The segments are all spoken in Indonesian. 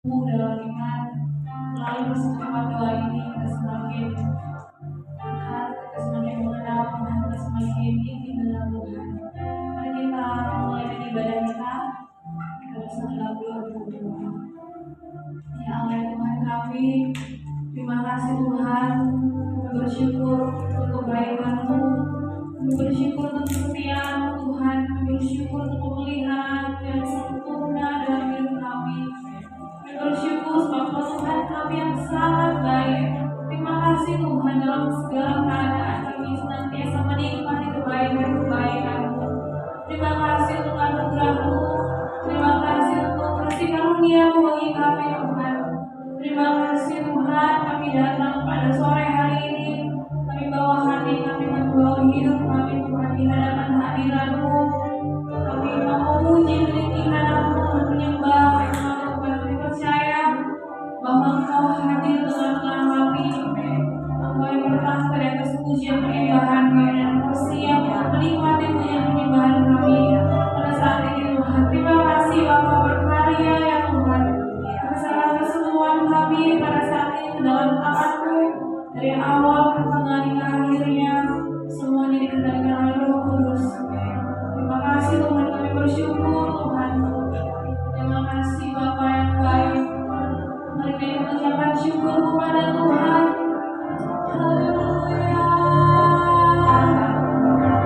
dalam iman. Melalui persembahan doa ini kita semakin dekat, kita semakin mengenal Tuhan, kita semakin ingin dengan Tuhan. Mari kita mulai dari ibadah kita bersama dalam doa berdoa. Ya Allah Tuhan kami, terima kasih Tuhan, kami bersyukur untuk kebaikan-Mu, kami bersyukur untuk kesetiaan Tuhan, kami bersyukur untuk pemeliharaan yang sempurna dalam hidup kami. Kami bersyukur sebab Tuhan kami yang sangat baik. Terima kasih Tuhan, dalam segala keadaan kami senantiasa menikmati kebaikan-kebaikan-Mu. Terima kasih untuk anugerah-Mu, terima kasih untuk kasih karunia-Mu bagi kami Tuhan. Terima kasih Tuhan, kami datang pada sore hari ini, kami bawa hati kami, membawa hidup kami Tuhan di hadapan hadirat-Mu. Kami mau memuji meninggikan Mu, menyembah Tuhan. Kami percaya bahwa Engkau hadir tengah-tengah kami. Engkau yang bertahta di atas pujian penyembahan kami, dan Engkau siap menikmati pujian penyembahan kami pada saat ini Tuhan. Terima kasih Bapa berkarya ya Tuhan. Bersama keseluruhan kami pada saat ini ke dalam tangan-Mu, dari awal pertengahan hingga akhirnya semuanya dikendalikan oleh Roh Kudus. Terima kasih Tuhan, kami bersyukur Tuhan. Terima kasih Bapa yang baik. Mari kita mengucapkan syukur kepada Tuhan. Haleluya. Haleluya.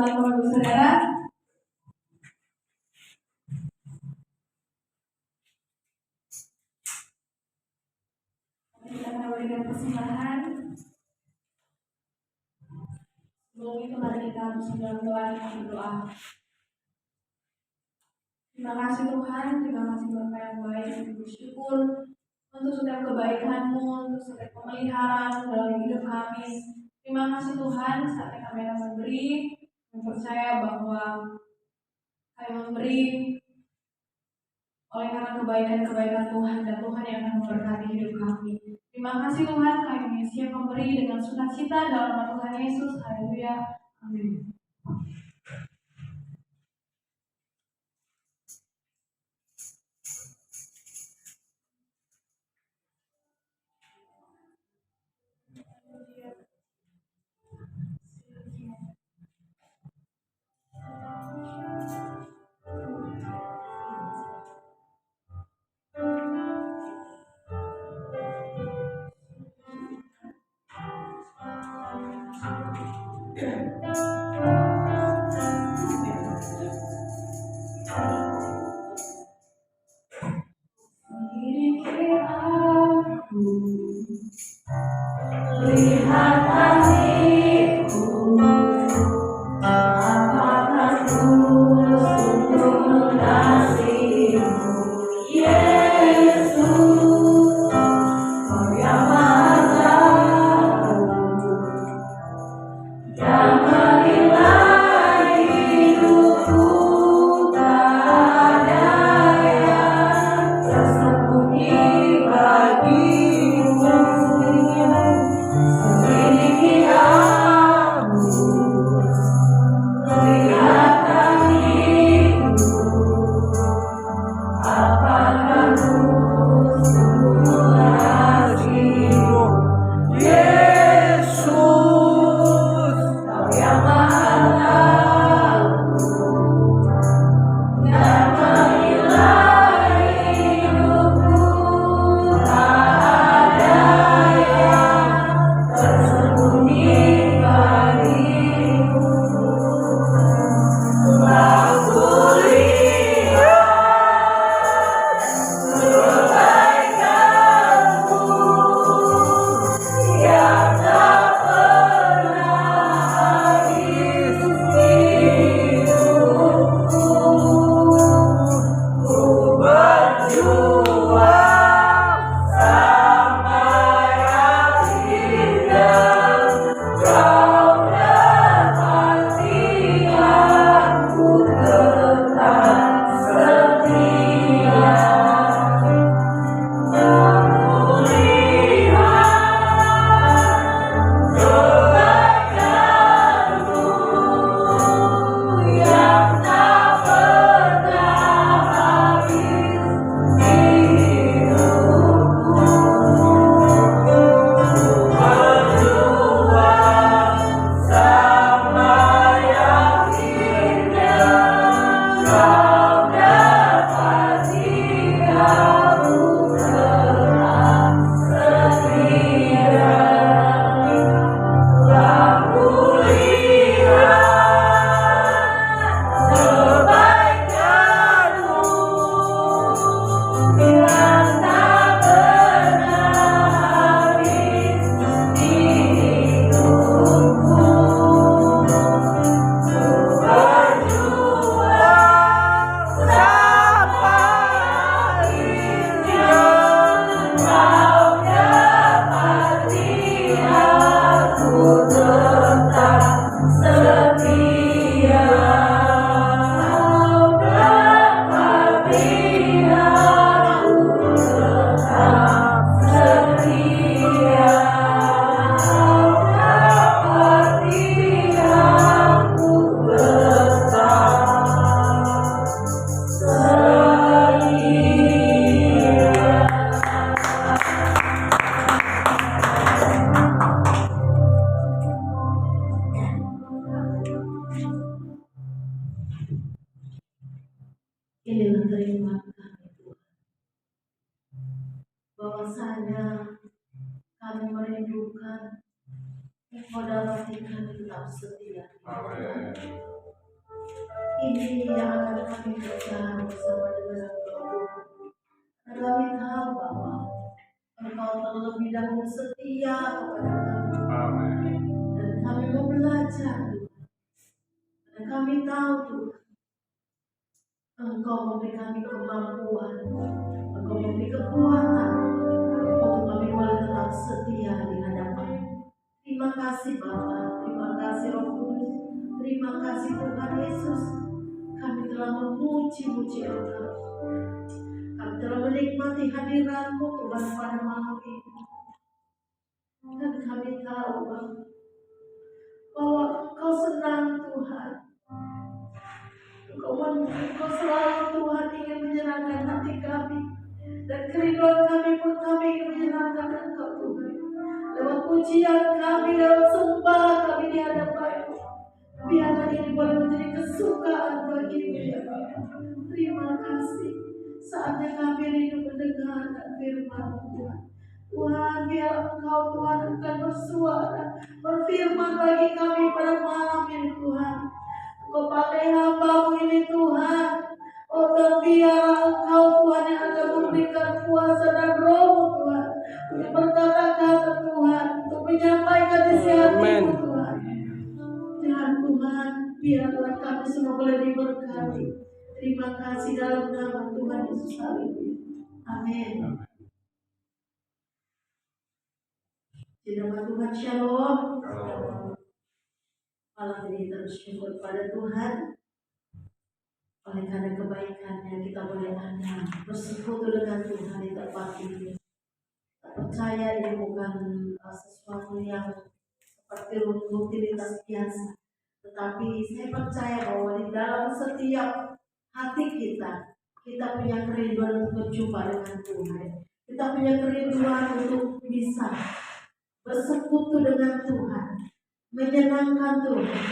mulai Bapak Ibu Saudara. Kita akan memberikan persembahan. Sebelum itu mari kita bersama dalam doa dan berdoa. Terima kasih Tuhan, terima kasih Bapa yang baik, bersyukur untuk setiap kebaikan-Mu, untuk setiap pemeliharaan dalam hidup kami. Terima kasih Tuhan, saat kami akan memberi, percaya bahwa kami memberi oleh karena kebaikan-kebaikan Tuhan dan Tuhan yang akan memberkati hidup kami. Terima kasih Tuhan, kami siap memberi dengan sukacita dalam nama Tuhan Yesus. Haleluya. Amin. Inilah kerinduan kami Tuhan, bahwasanya kami merindukan Engkau dapat kami tetap setia. Amin. Ini yang akan kami kerjakan bersama dengan Engkau. Dan kami tahu bahwa Engkau terlebih dahulu setia kepada kami. Dan kami mau belajar, dan kami tahu Tuhan, Engkau memberi kami kemampuan, Engkau memberi kekuatan untuk kami boleh tetap setia di hadapan. Terima kasih Bapa, terima kasih Roh Kudus, terima kasih Tuhan Yesus. Kami telah memuji-muji Engkau. Kami telah menikmati hadirat-Mu Tuhan pada malam ini. Dan kami tahu bahwa Engkau senang Tuhan. Engkau selalu Tuhan ingin menyenangkan hati kami. Dan kerinduan kami pun kami ingin menyenangkan Engkau Tuhan. Lewat pujian kami, lewat sembah kami di hadapan-Mu. Biarlah ini boleh menjadi kesukaan bagi-Mu ya Bapa. Terima kasih. Saatnya kami rindu mendengarkan firman-Mu Tuhan. Tuhan, biar Engkau Tuhan akan bersuara, berfirman bagi kami pada malam ini Tuhan. Engkau pakai hamba-Mu ini Tuhan. Oh Tuhan, biar Engkau Tuhan yang akan memberikan kuasa dan roh-Mu Tuhan, untuk berkata-kata Tuhan, untuk menyampaikan isi hati-Mu Tuhan. Tuhan, biarlah kami semua boleh diberkati. Terima kasih dalam nama Tuhan Yesus Kristus. Amin. Di nama Tuhan, Shalom. Malam ini kita bersyukur pada Tuhan. Oleh karena kebaikannya kita boleh ada bersekutu dengan Tuhan di tempat ini. Tak percaya ini bukan sesuatu yang seperti rutinitas biasa, tetapi saya percaya bahwa di dalam setiap hati kita punya kerinduan untuk berjumpa dengan Tuhan. Kita punya kerinduan untuk bisa bersekutu dengan Tuhan, menyenangkan Tuhan.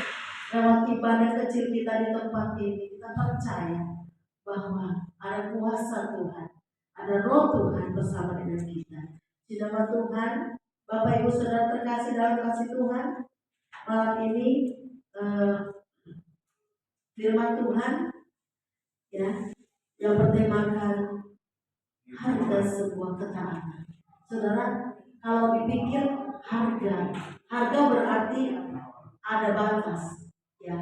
Lewat ibadah kecil kita di tempat ini, kita percaya bahwa ada kuasa Tuhan, ada roh Tuhan bersama dengan kita. Di nama Tuhan, Bapak Ibu Saudara terkasih dalam kasih Tuhan, malam ini firman Tuhan ya yang bertemakan harga sebuah ketaatan. Saudara, kalau dipikir harga berarti ada batas ya.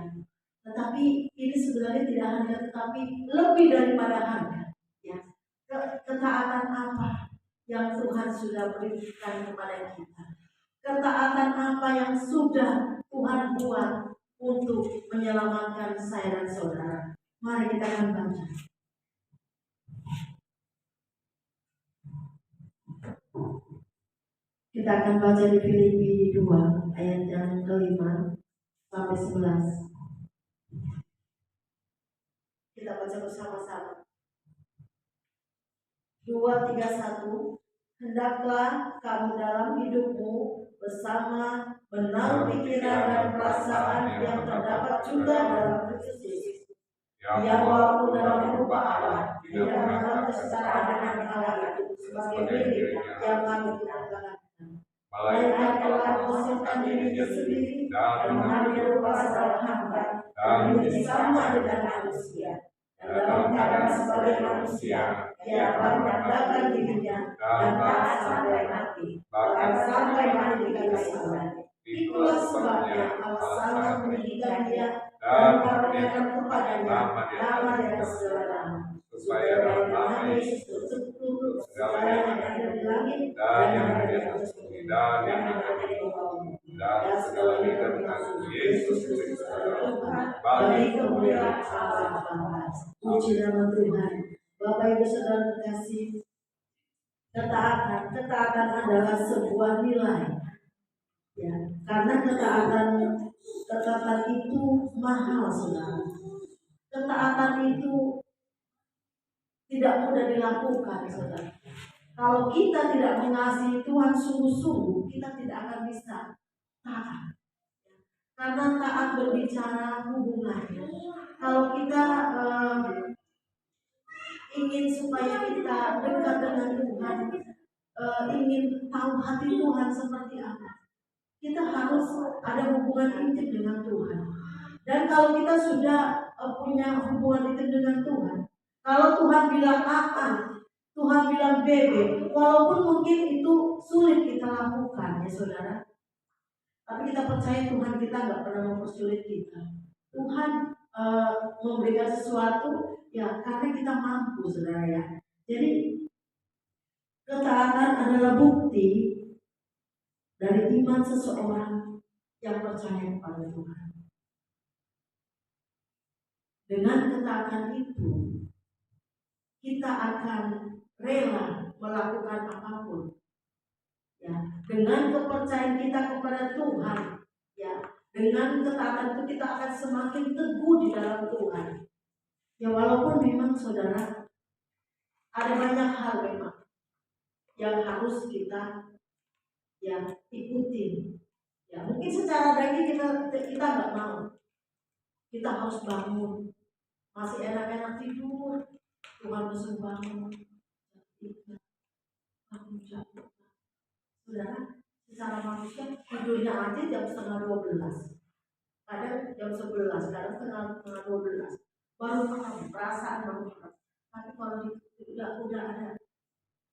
Tetapi ini sebenarnya tidak harga, tetapi lebih daripada harga ya. Ketaatan apa yang Tuhan sudah berikan kepada kita? Ketaatan apa yang sudah Tuhan buat untuk menyelamatkan saya dan saudara? Mari kita akan baca. Kita akan baca di Filipi 2 ayat yang ke-5 sampai 11. Kita baca bersama-sama. 2, 3, 1. Hendaklah kamu dalam hidupmu bersama menaruh pikiran dan perasaan yang terdapat juga dalam Kristus Yesus. Ia walaupun dalam rupa Allah tidak menganggap kesetaraan dengan Allah itu sebagai milik yang kami gunakan. Melainkan telah mengosongkan dirinya sendiri dan mengambil rupa seorang hamba dan menjadi sama dengan manusia. Dan dalam keadaan sebagai manusia, ia dapat merendahkan dirinya dan taat sampai mati, bahkan sampai mati di kayu salib. Itulah sebabnya Allah sangat meninggikan dia dan mengaruniakan kepadanya nama di atas segala nama, supaya dalam nama Yesus tutup segala yang ada di langit dan yang ada di atas bumi dan yang ada di bawah bumi, dan segala lidah mengakui Yesus Kristus adalah Tuhan bagi kemuliaan Allah Bapa. Puji nama Tuhan. Bapak Ibu Saudara terkasih, ketaatan adalah sebuah nilai. Ya, karena ketaatan itu mahal, saudara. Ketaatan itu tidak mudah dilakukan, saudara. Kalau kita tidak mengasihi Tuhan sungguh-sungguh, kita tidak akan bisa taat. Karena taat berbicara hubungannya. Kalau kita ingin supaya kita dekat dengan Tuhan, ingin tahu hati Tuhan seperti apa, kita harus ada hubungan intim dengan Tuhan. Dan kalau kita sudah punya hubungan itu dengan Tuhan, kalau Tuhan bilang A, Tuhan bilang B, walaupun mungkin itu sulit kita lakukan ya saudara, tapi kita percaya Tuhan kita nggak pernah mempersulit kita. Tuhan memberikan sesuatu ya karena kita mampu saudara ya. Jadi ketaatan adalah bukti dari iman seseorang yang percaya kepada Tuhan. Dengan ketaatan itu kita akan rela melakukan apapun. Ya, dengan kepercayaan kita kepada Tuhan, ya, dengan ketaatan itu kita akan semakin teguh di dalam Tuhan. Ya, walaupun memang saudara ada banyak hal memang yang harus kita ya ikutin. Ya, mungkin secara daging kita nggak mau. Kita harus bangun. Masih enak-enak tidur, Tuhan suruh bangun. Bangun jatuh. Saudara, secara manusia tidurnya aja jam 11:30. Kadang jam 11, kadang setengah 12. Baru paham, perasaan baru paham. Tapi kalau udah ada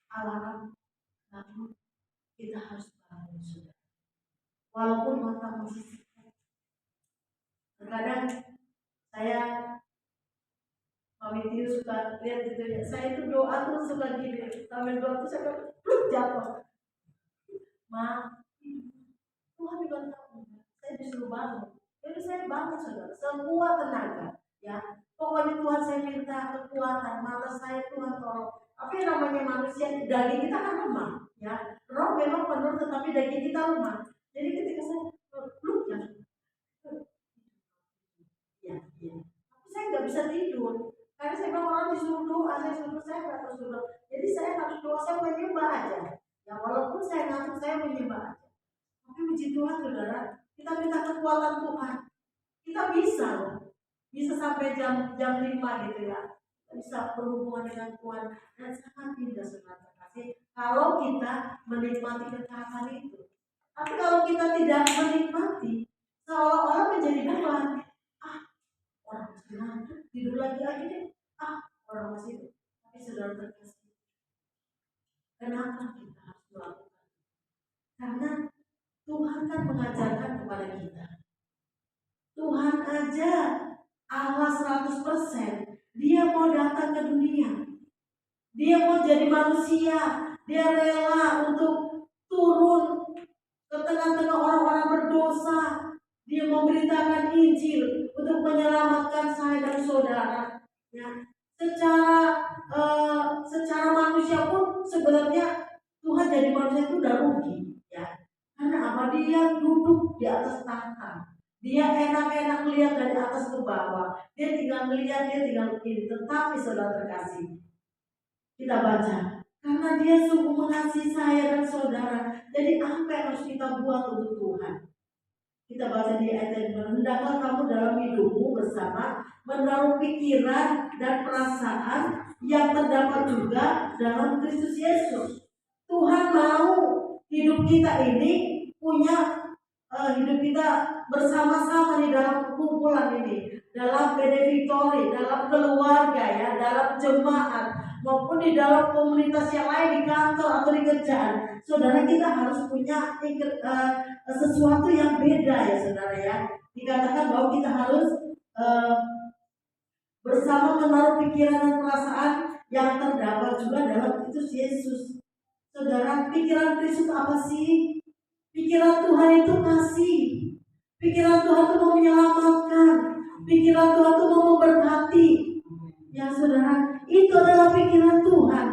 alarm bangun, kita harus bangun sudah. Walaupun mata masih sipit. Terkadang saya Mami Tiu suka lihat gitu ya. Saya itu doa tuh suka gini. Sambil doa tuh saya jatuh. Ma, Tuhan juga tahu. Saya disuruh bangun. Jadi saya bangun saudara. Sekuat tenaga. Ya, pokoknya Tuhan saya minta kekuatan. Mata saya Tuhan tolong. Tapi namanya manusia, daging kita kan lemah. Ya, roh memang penuh, tetapi daging kita lemah. Jadi ketika saya ya. Tapi saya nggak bisa tidur. Karena saya bilang orang disuruh doa, saya nggak terus doa. Jadi saya harus doa, saya menyembah aja. Ya walaupun saya ngantuk, saya menyembah aja. Tapi puji Tuhan saudara, kita minta kekuatan Tuhan. Kita bisa loh. Bisa sampai jam 5 gitu ya. Kita bisa berhubungan dengan Tuhan. Dan sangat indah saudara kasih. Kalau kita menikmati ketaatan itu. Tapi kalau kita tidak menikmati, seolah-olah menjadi beban. Orang masih ngantuk, tidur lagi aja deh. Orang masih itu. Tapi saudara terkasih, kenapa kita harus melakukan? Karena Tuhan kan mengajarkan kepada kita. Tuhan aja Allah 100%, dia mau datang ke dunia. Dia mau jadi manusia. Dia rela untuk turun ke tengah-tengah orang-orang berdosa. Dia memberitakan Injil untuk menyelamatkan saya dan saudara. Ya, secara manusia pun sebenarnya Tuhan jadi manusia itu udah rugi. Ya, karena apa? Dia duduk di atas tahta. Dia enak-enak melihat dari atas ke bawah. Dia tinggal melihat, dia tinggal begini. Tetapi saudara terkasih, kita baca, karena dia sungguh mengasihi saya dan saudara. Jadi apa yang harus kita buat untuk Tuhan? Kita baca di ayat yang hendaklah kamu dalam hidupmu bersama menaruh pikiran dan perasaan yang terdapat juga dalam Kristus Yesus. Tuhan mau hidup kita ini punya hidup kita bersama-sama di dalam kumpulan ini, dalam benefitory, dalam keluarga ya, dalam jemaat maupun di dalam komunitas yang lain, di kantor atau di kerjaan. Saudara, kita harus punya sesuatu yang beda ya saudara ya. Dikatakan bahwa kita harus bersama menaruh pikiran dan perasaan yang terdapat juga dalam Kristus Yesus. Saudara, pikiran Kristus apa sih? Pikiran Tuhan itu kasih. Pikiran Tuhan itu mau menyelamatkan. Pikiran Tuhan itu mau memberkati. Ya saudara, itu adalah pikiran Tuhan.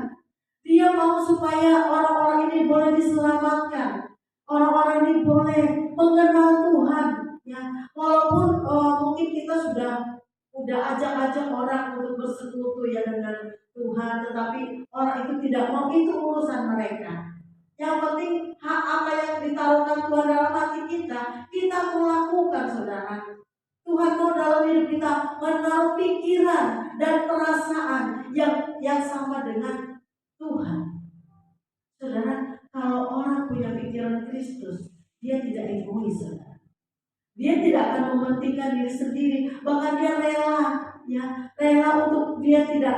Dia mau supaya orang-orang ini boleh diselamatkan. Orang-orang ini boleh mengenal Tuhan. Ya, walaupun mungkin kita sudah ajak-ajak orang untuk bersekutu ya dengan Tuhan, tetapi orang itu tidak mau, itu urusan mereka. Yang penting apa yang ditaruhkan Tuhan dalam hati kita melakukan saudara. Tuhan mau dalam hidup kita menaruh pikiran dan perasaan yang sama dengan Tuhan. Saudara, kalau orang punya pikiran Kristus, dia tidak egois, saudara. Dia tidak akan mementingkan diri sendiri,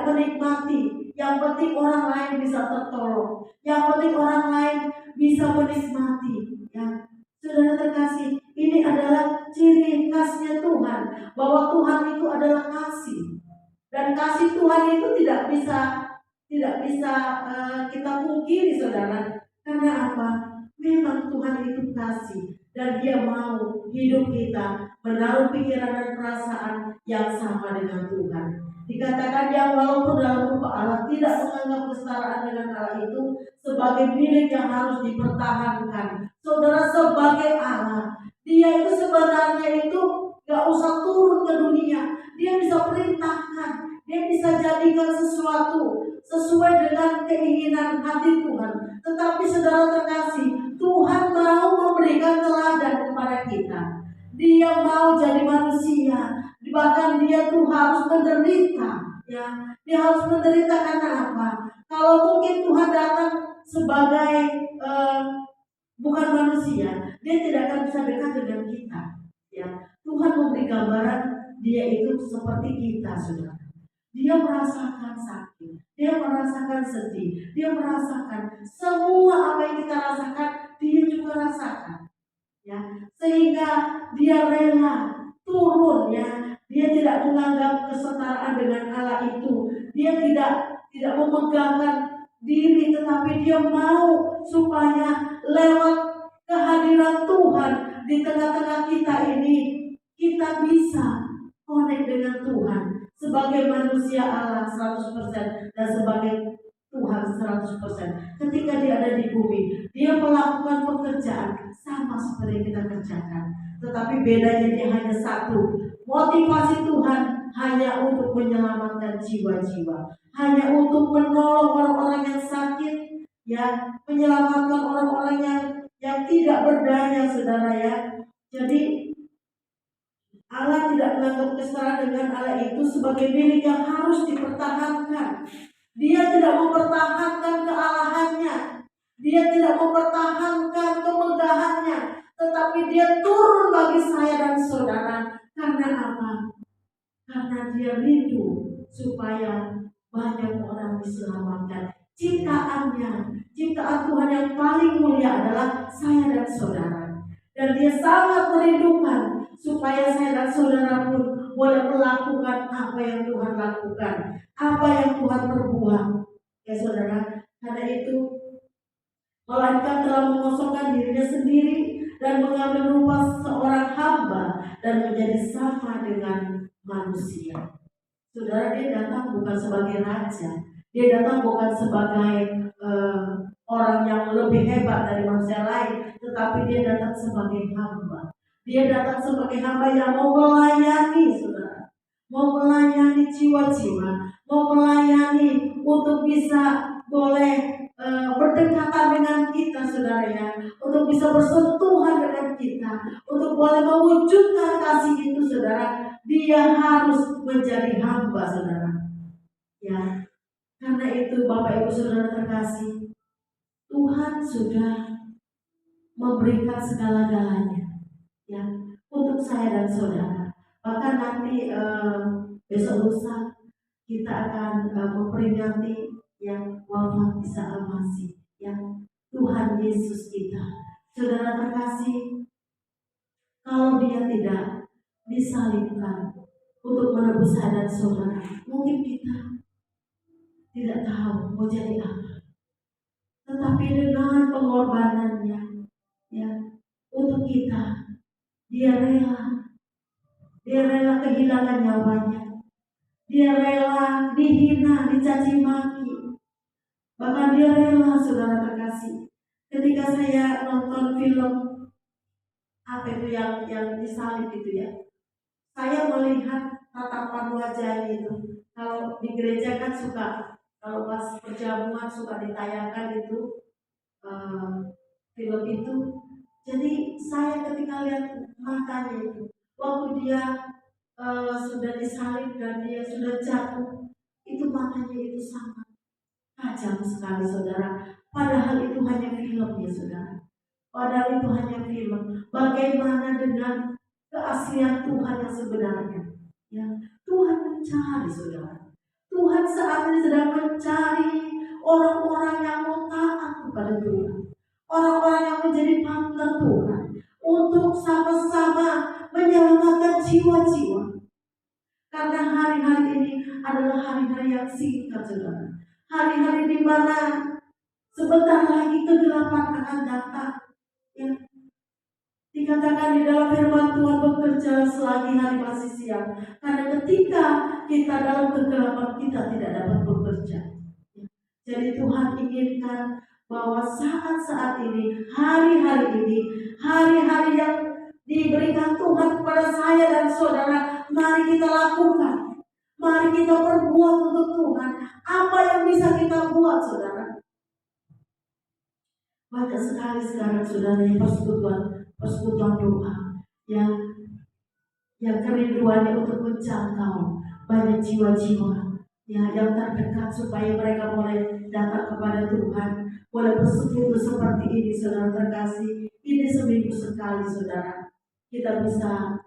tidak menikmati. Yang penting orang lain bisa tertolong. Yang penting orang lain bisa menikmati. Ya, saudara terkasih, ini adalah ciri khasnya Tuhan, bahwa Tuhan itu adalah kasih. Dan kasih Tuhan itu tidak bisa kita pungkiri, saudara. Karena apa? Memang Tuhan itu kasih, dan Dia mau hidup kita menaruh pikiran dan perasaan yang sama dengan Tuhan. Dikatakan yang walaupun dalam rupa Allah tidak menganggap kesetaraan dengan Allah itu sebagai milik yang harus dipertahankan. Saudara, sebagai Allah, Dia itu sebenarnya itu gak usah turun ke dunia. Dia bisa perintahkan, Dia bisa jadikan sesuatu sesuai dengan keinginan hati Tuhan. Tetapi saudara terkasih, Tuhan mau memberikan teladan kepada kita. Dia mau jadi manusia, bahkan Dia tuh harus menderita. Ya, Dia harus menderita karena apa? Kalau mungkin Tuhan datang sebagai bukan manusia, Dia tidak akan bisa dekat dengan kita. Ya, Tuhan memberi gambaran Dia itu seperti kita, saudara. Dia merasakan sakit, Dia merasakan sedih, Dia merasakan semua apa yang kita rasakan, Dia juga rasakan. Ya, sehingga Dia rela turun, ya. Dia tidak menganggap kesetaraan dengan Allah itu. Dia tidak memegangkan diri, tetapi Dia mau supaya lewat kehadiran Tuhan di tengah-tengah kita ini, kita bisa connect dengan Tuhan sebagai manusia Allah 100% dan sebagai Tuhan 100%. Ketika Dia ada di bumi, Dia melakukan pekerjaan sama seperti yang kita kerjakan. Tetapi bedanya Dia hanya satu. Motivasi Tuhan hanya untuk menyelamatkan jiwa-jiwa, hanya untuk menolong orang-orang yang sakit, ya, menyelamatkan orang-orang yang tidak berdaya, saudara, ya. Jadi Allah tidak menganggap kesetaraan dengan Allah itu sebagai milik yang harus dipertahankan. Dia tidak mempertahankan kealahannya, Dia tidak mempertahankan kemegahannya, tetapi Dia turun bagi saya dan saudara. Karena apa? Karena Dia rindu supaya banyak orang diselamatkan. Ciptaan Tuhan yang paling mulia adalah saya dan saudara. Dan Dia sangat merindukan supaya saya dan saudara pun boleh melakukan apa yang Tuhan lakukan, apa yang Tuhan perbuat. Ya saudara, karena itu melainkan telah mengosongkan dirinya sendiri dan mengambil rupa seorang hamba dan menjadi sama dengan manusia. Saudara, Dia datang bukan sebagai raja, Dia datang bukan sebagai orang yang lebih hebat dari manusia lain, tetapi Dia datang sebagai hamba. Dia datang sebagai hamba yang mau melayani, saudara, mau melayani jiwa-jiwa, mau melayani untuk bisa boleh berdekatan dengan kita, saudara, ya, untuk bisa bersentuhan dengan kita, untuk boleh mewujudkan kasih itu, saudara. Dia harus menjadi hamba, saudara. Ya, karena itu Bapak Ibu saudara terkasih, Tuhan sudah memberikan segala-galanya, ya, untuk saya dan saudara. Bahkan nanti besok lusa kita akan memperingati yang wafat Isa Al-Masih, ya, Tuhan Yesus kita. Saudara terkasih, kalau Dia tidak disalibkan untuk menebus saya dan saudara, mungkin kita tidak tahu mau jadi apa. Tetapi dengan pengorbanannya, ya, untuk kita, Dia rela kehilangan nyawanya. Dia rela dihina, dicaci maki. Bahkan Dia rela, saudara terkasih. Ketika saya nonton film apa itu yang disalib itu, ya, saya melihat tatapan wajahnya itu. Kalau di gereja kan suka, kalau pas perjamuan suka ditayangkan itu film itu. Jadi saya ketika lihat matanya itu, waktu Dia sudah disalib dan Dia sudah jatuh, itu matanya itu sangat tajam sekali, saudara. Padahal itu hanya film, ya saudara. Padahal itu hanya film. Bagaimana dengan keaslian Tuhan yang sebenarnya? Ya, Tuhan mencari, saudara. Tuhan saat ini sedang mencari orang-orang yang mau taat kepada Tuhan, orang-orang yang menjadi partner Tuhan untuk sama-sama menyelamatkan jiwa-jiwa. Karena hari-hari ini adalah hari-hari yang singkat, saudara. Hari-hari di mana sebentar lagi kegelapan akan datang. Ya. Dikatakan di dalam firman Tuhan, bekerja selagi hari masih siang. Karena ketika kita dalam kegelapan, kita tidak dapat bekerja. Ya. Jadi Tuhan inginkan bahwa saat-saat ini, hari-hari ini, hari-hari yang diberikan Tuhan kepada saya dan saudara, mari kita lakukan. Mari kita berbuat untuk Tuhan. Apa yang bisa kita buat, saudara? Banyak sekali sekarang, saudara, persekutuan doa yang kerinduannya untuk menjangkau banyak jiwa-jiwa yang terdekat, supaya mereka boleh datang kepada Tuhan, boleh bersekutu seperti ini, saudara terkasih. Ini seminggu sekali, saudara, kita bisa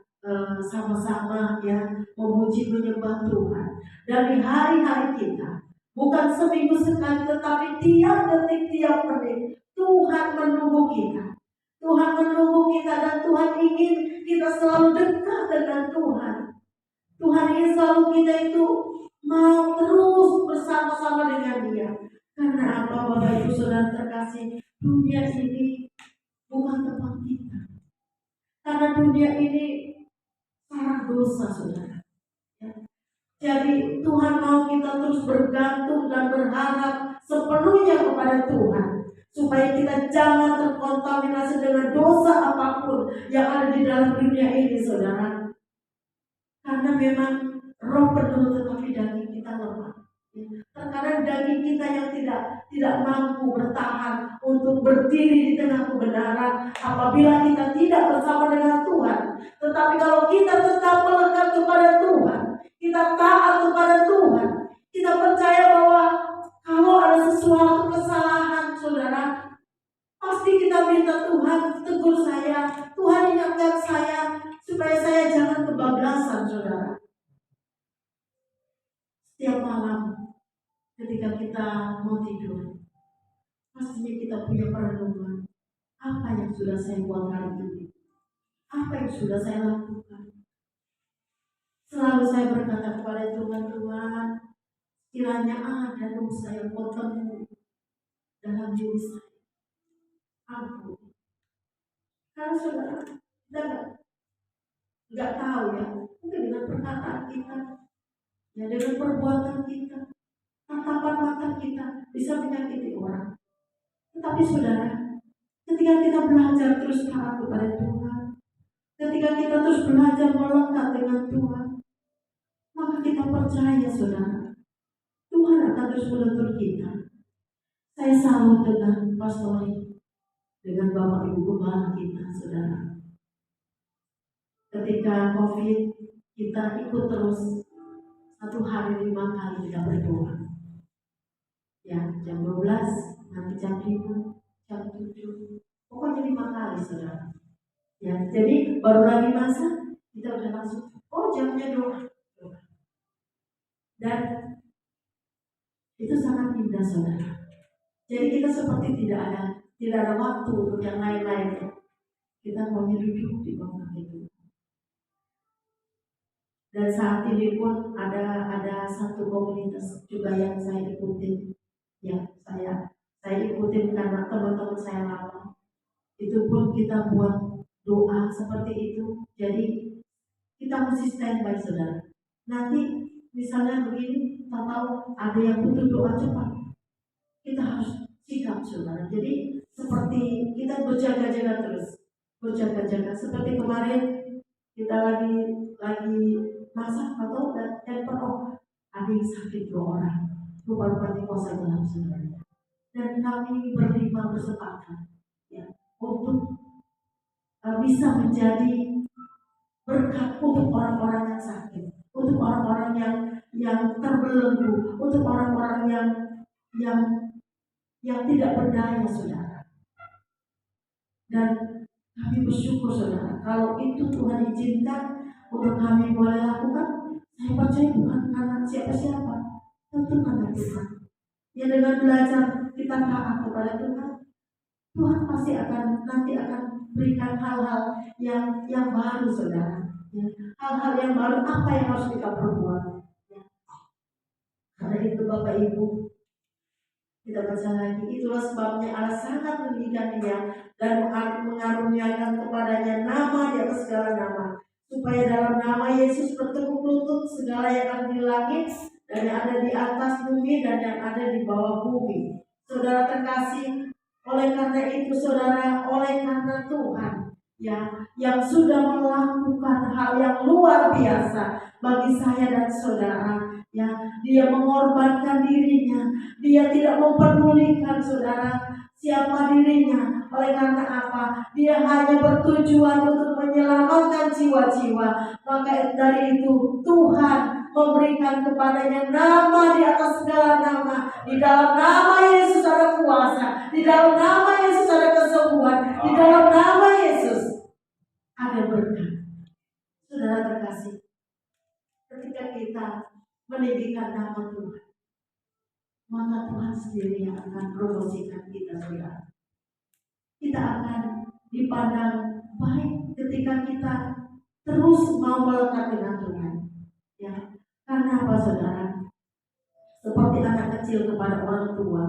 sama-sama memuji menyembah Tuhan. Dan di hari-hari kita, bukan seminggu sekali, tetapi tiap detik, tiap menit, Tuhan menunggu kita. Tuhan menunggu kita, dan Tuhan ingin kita selalu dekat dengan Tuhan. Tuhan ingin selalu kita itu mau terus bersama-sama dengan Dia. Karena apa, Bapak Ibu Saudara terkasih? Dunia ini bukan tempat kita. Karena dunia ini sarang dosa, saudara. Ya. Jadi Tuhan mau kita terus bergantung dan berharap sepenuhnya kepada Tuhan, supaya kita jangan terkontaminasi dengan dosa apapun yang ada di dalam dunia ini, saudara. Karena memang roh penuh, tetapi daging kita lemah. Terkadang daging kita yang tidak mampu bertahan untuk berdiri di tengah kebenaran apabila kita tidak bersama dengan Tuhan. Tetapi kalau kita tetap melekat kepada Tuhan, kita taat kepada Tuhan, kita percaya bahwa kalau ada sesuatu kesalahan, saudara, pasti kita minta Tuhan tegur saya, Tuhan ingatkan saya, supaya saya jangan kebablasan, saudara. Setiap malam ketika kita mau tidur, pastinya kita punya perenungan. Apa yang sudah saya buat hari ini? Apa yang sudah saya lakukan? Selalu saya berkata kepada Tuhan, Tuhan, kiranya ada dosa yang kau temui dalam diri saya. Ampun. Karena saudara, kita nggak tahu ya, mungkin dengan perkataan kita, ya dengan perbuatan kita, tatapan mata kita bisa menyakiti orang. Tetapi saudara, ketika kita belajar terus taat kepada Tuhan, ketika kita terus belajar melekat dengan Tuhan, maka kita percaya, saudara, Tuhan akan terus menuntun kita. Saya salut dengan pastori, dengan Bapak Ibu Gembala kita, saudara. Ketika COVID, kita ikut terus 1 hari 5 kali kita berdoa. Ya, jam 12, nanti jam 5, jam 7, pokoknya 5 kali, saudara. Ya, jadi baru lagi masa, kita udah langsung, jamnya doa. Dan itu sangat indah, saudara. Jadi kita seperti tidak ada waktu untuk yang lain-lain. Kita maunya duduk di bawah itu. Dan saat ini pun ada satu komunitas juga yang saya ikutin. Ya, saya ikutin karena teman-teman saya lama. Itu pun kita buat doa seperti itu. Jadi kita mesti standby, saudara. Nanti misalnya begini, tak tahu ada yang butuh doa cepat, kita harus sikap, saudara. Jadi seperti kita berjaga-jaga terus, berjaga-jaga. Seperti kemarin kita lagi masak atau dan penuh, ada yang sakit 2 orang, rupa-rupanya puasa gelap, saudara. Dan kami berlima bersepakat ya untuk bisa menjadi berkat untuk orang-orang yang sakit, untuk orang-orang yang terbelenggu, untuk orang-orang yang tidak berdaya, saudara. Dan kami bersyukur, saudara, kalau itu Tuhan izinkan untuk kami boleh lakukan. Saya percaya bukan karena siapa-siapa, itu karena Tuhan. Ya dengan belajar kita taat kepada Tuhan, Tuhan pasti nanti akan berikan hal-hal yang baru, saudara. Ya, hal-hal yang baru, apa yang harus kita perbuat. Ya. Karena itu Bapak Ibu, kita baca lagi, itulah sebabnya Allah sangat mendidik dia dan mengaruniakan kepadanya nama di atas segala nama, supaya dalam nama Yesus bertekuk lutut segala yang ada di langit dan yang ada di atas bumi dan yang ada di bawah bumi. Saudara terkasih, oleh karena itu saudara, oleh karena Tuhan ya yang sudah melakukan hal yang luar biasa bagi saya dan saudara, ya, dia mengorbankan dirinya, dia tidak mempedulikan saudara siapa dirinya. Oleh karena apa? Dia hanya bertujuan untuk menyelamatkan jiwa-jiwa. Maka dari itu Tuhan memberikan kepadanya nama di atas segala nama. Di dalam nama Yesus ada kuasa, di dalam nama Yesus ada kesembuhan, di dalam nama Yesus ada berkat. Saudara terkasih, ketika kita meninggikan nama Tuhan, maka Tuhan sendiri yang akan promosikan kita, saudara. Kita akan dipandang baik ketika kita terus mau melekat dengan Tuhan. Ya, karena apa, saudara? Seperti anak kecil kepada orang tua,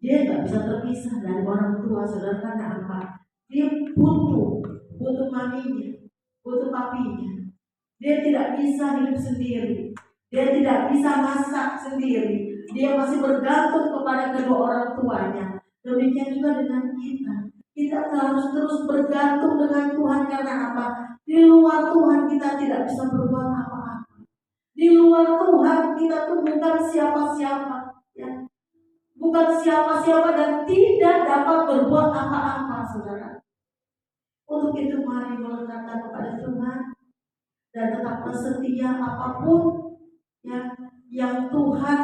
dia nggak bisa terpisah dari orang tua, saudara. Karena apa? Dia butuh maminya, butuh papinya. Dia tidak bisa hidup sendiri. Dia tidak bisa masak sendiri. Dia masih bergantung kepada kedua orang tuanya. Demikian juga dengan kita. Kita harus terus bergantung dengan Tuhan. Karena apa? Di luar Tuhan kita tidak bisa berbuat apa-apa. Di luar Tuhan kita tuh bukan siapa-siapa, ya. Bukan siapa-siapa dan tidak dapat berbuat apa-apa, saudara. Untuk itu mari melekatkan kepada Tuhan dan tetap setia apapun ya yang Tuhan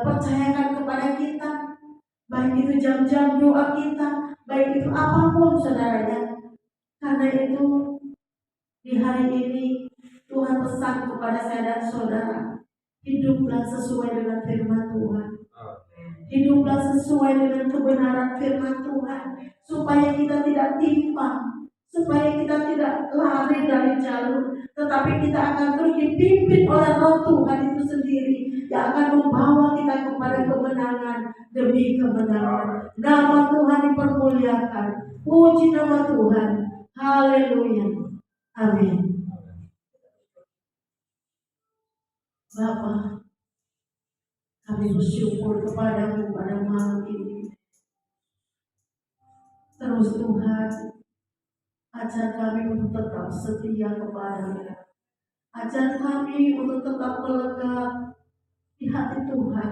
percayakan kepada kita, baik itu jam-jam doa kita, baik itu apapun, saudaranya. Karena itu di hari ini Tuhan pesan kepada saya dan saudara, hiduplah sesuai dengan firman Tuhan. Hiduplah sesuai dengan kebenaran firman Tuhan, supaya kita tidak timpang, supaya kita tidak lari dari jalur, tetapi kita akan terus dipimpin oleh Roh Tuhan itu sendiri yang akan membawa kita kepada kemenangan demi kemenangan. Nama Tuhan dipermuliakan, puji nama Tuhan, haleluya, amin. Bapa, kami bersyukur kepadamu pada malam ini. Terus Tuhan, ajar kami untuk tetap setia kepada-Mu. Ajar kami untuk tetap melekat di hati Tuhan.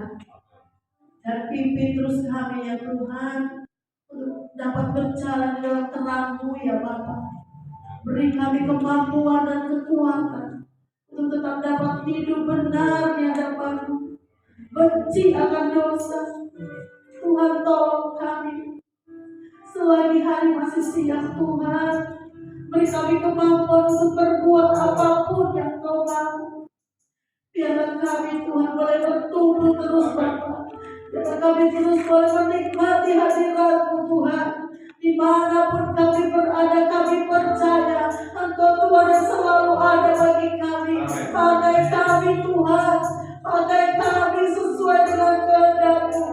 Dan pimpin terus kami ya Tuhan, untuk dapat berjalan dalam terang-Mu ya Bapa. Beri kami kemampuan dan kekuatan untuk tetap dapat hidup benar di hadapan-Mu. Benci akan dosa. Tuhan tolong kami. Selagi hari masih siang Tuhan, beri kami kemampuan untuk berbuat apapun yang Kau mau. Biarlah kami Tuhan boleh bertumbuh terus Bapa. Biarlah kami terus boleh menikmati hadirat-Mu Tuhan. Dimanapun kami berada, kami percaya Engkau Tuhan yang selalu ada bagi kami. Pakai kami Tuhan, pakai kami sesuai dengan kehendak-Mu.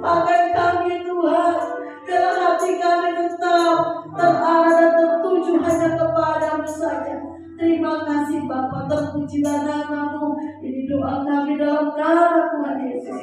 Pakai kami Tuhan, biarlah hati kami tetap terarah dan tertuju hanya kepada-Mu saja. Terima kasih Bapa, terpujilah nama-Mu. Ini doa kami dalam nama Tuhan Yesus.